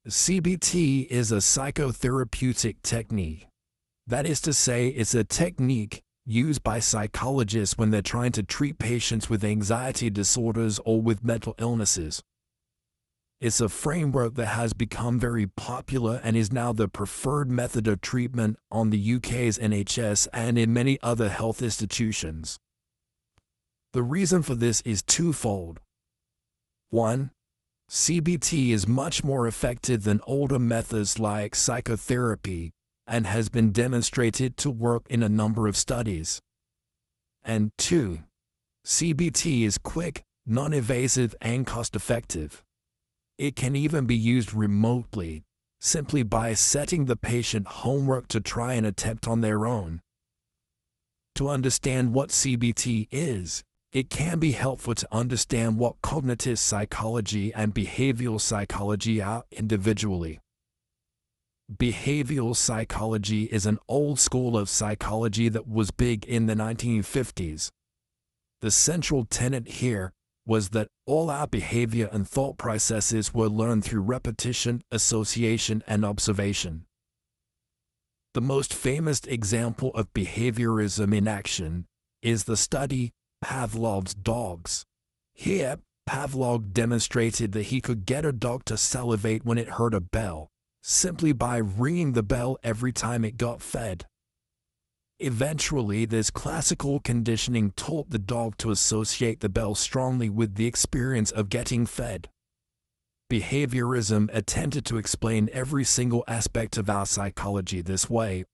CBT is a psychotherapeutic technique. That is to say, it's a technique used by psychologists when they're trying to treat patients with anxiety disorders or with mental illnesses. It's a framework that has become very popular and is now the preferred method of treatment on the UK's NHS and in many other health institutions. The reason for this is twofold. 1. CBT is much more effective than older methods like psychotherapy and has been demonstrated to work in a number of studies. And 2. CBT is quick, non-invasive, and cost-effective. It can even be used remotely, simply by setting the patient homework to try and attempt on their own. To understand what CBT is, it can be helpful to understand what cognitive psychology and behavioral psychology are individually. Behavioral psychology is an old school of psychology that was big in the 1950s. The central tenet here was that all our behavior and thought processes were learned through repetition, association, and observation. The most famous example of behaviorism in action is the study Pavlov's dogs. Here, Pavlov demonstrated that he could get a dog to salivate when it heard a bell, simply by ringing the bell every time it got fed. Eventually, this classical conditioning taught the dog to associate the bell strongly with the experience of getting fed. Behaviorism attempted to explain every single aspect of our psychology this way.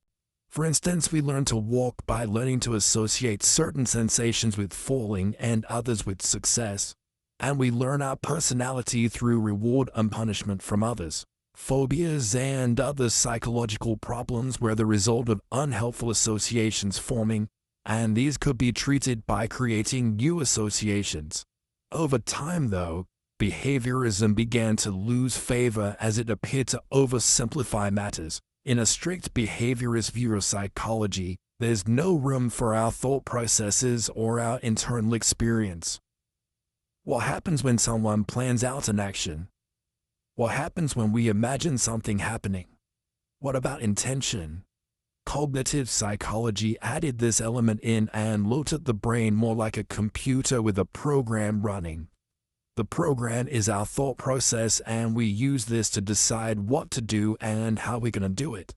For instance, we learn to walk by learning to associate certain sensations with falling and others with success. And we learn our personality through reward and punishment from others. Phobias and other psychological problems were the result of unhelpful associations forming, and these could be treated by creating new associations. Over time, though, behaviorism began to lose favor as it appeared to oversimplify matters. In a strict behaviorist view of psychology, there's no room for our thought processes or our internal experience. What happens when someone plans out an action? What happens when we imagine something happening? What about intention? Cognitive psychology added this element in and looked at the brain more like a computer with a program running. The program is our thought process, and we use this to decide what to do and how we're going to do it.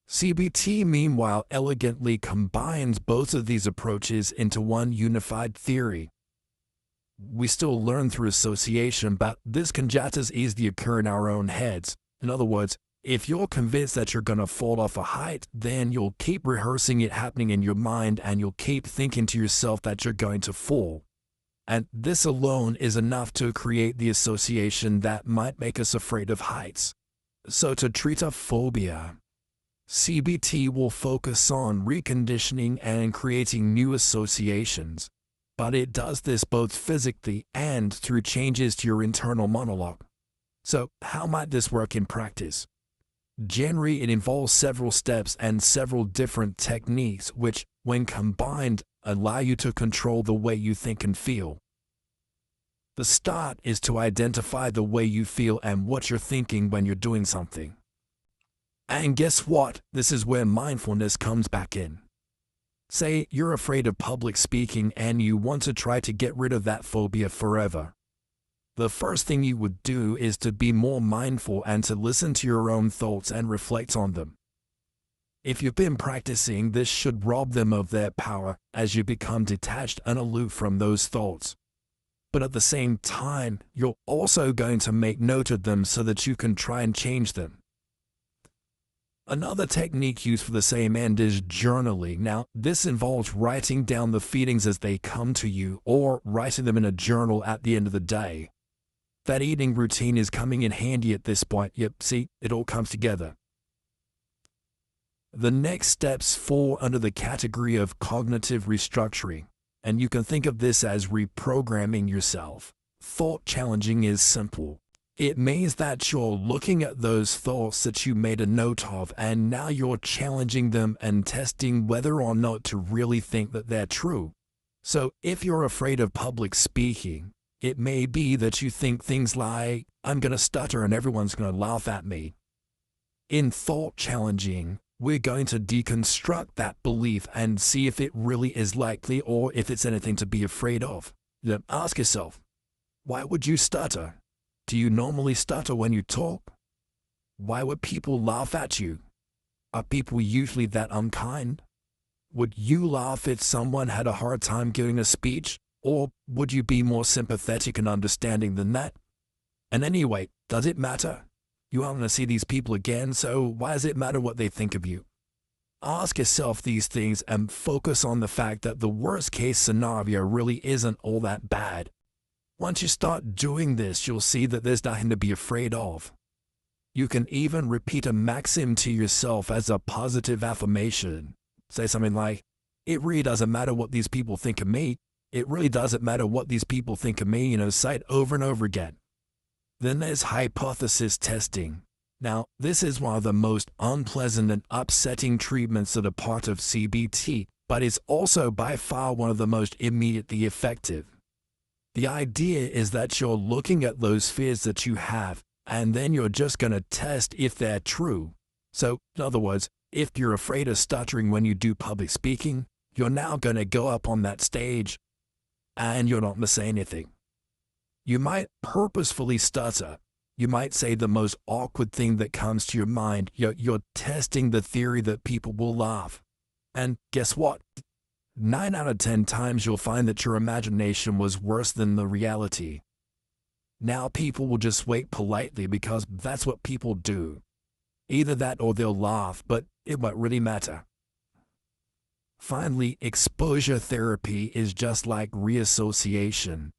CBT, meanwhile, elegantly combines both of these approaches into one unified theory. We still learn through association, but this can just as easily occur in our own heads. In other words, if you're convinced that you're going to fall off a height, then you'll keep rehearsing it happening in your mind, and you'll keep thinking to yourself that you're going to fall. And this alone is enough to create the association that might make us afraid of heights. So to treat a phobia, CBT will focus on reconditioning and creating new associations. But it does this both physically and through changes to your internal monologue. So how might this work in practice? Generally, it involves several steps and several different techniques which, when combined, allow you to control the way you think and feel. The start is to identify the way you feel and what you're thinking when you're doing something. And guess what? This is where mindfulness comes back in. Say you're afraid of public speaking and you want to try to get rid of that phobia forever. The first thing you would do is to be more mindful and to listen to your own thoughts and reflect on them. If you've been practicing, this should rob them of their power as you become detached and aloof from those thoughts. But at the same time, you're also going to make note of them so that you can try and change them. Another technique used for the same end is journaling. Now, this involves writing down the feelings as they come to you or writing them in a journal at the end of the day. That eating routine is coming in handy at this point. Yep, see, it all comes together. The next steps fall under the category of cognitive restructuring, and you can think of this as reprogramming yourself. Thought challenging is simple. It means that you're looking at those thoughts that you made a note of, and now you're challenging them and testing whether or not to really think that they're true. So if you're afraid of public speaking, It may be that you think things like, I'm going to stutter and everyone's going to laugh at me. In thought challenging, we're going to deconstruct that belief and see if it really is likely or if it's anything to be afraid of. Then ask yourself, why would you stutter? Do you normally stutter when you talk? Why would people laugh at you? Are people usually that unkind? Would you laugh if someone had a hard time giving a speech, or would you be more sympathetic and understanding than that? And anyway, does it matter? You aren't going to see these people again, so why does it matter what they think of you? Ask yourself these things and focus on the fact that the worst case scenario really isn't all that bad. Once you start doing this, you'll see that there's nothing to be afraid of. You can even repeat a maxim to yourself as a positive affirmation. Say something like, it really doesn't matter what these people think of me. It really doesn't matter what these people think of me, say it over and over again. Then there's hypothesis testing. Now, this is one of the most unpleasant and upsetting treatments that are part of CBT, but is also by far one of the most immediately effective. The idea is that you're looking at those fears that you have, and then you're just going to test if they're true. So, in other words, if you're afraid of stuttering when you do public speaking, you're now going to go up on that stage, and you're not going to say anything. You might purposefully stutter. You might say the most awkward thing that comes to your mind. You're testing the theory that people will laugh. And guess what? 9 out of 10 times you'll find that your imagination was worse than the reality. Now people will just wait politely because that's what people do. Either that or they'll laugh, but it won't really matter. Finally, exposure therapy is just like reassociation.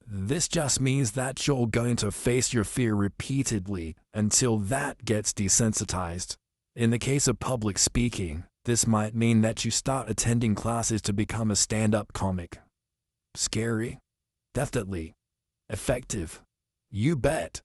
This just means that you're going to face your fear repeatedly until that gets desensitized. In the case of public speaking, this might mean that you start attending classes to become a stand-up comic. Scary? Definitely. Effective? You bet.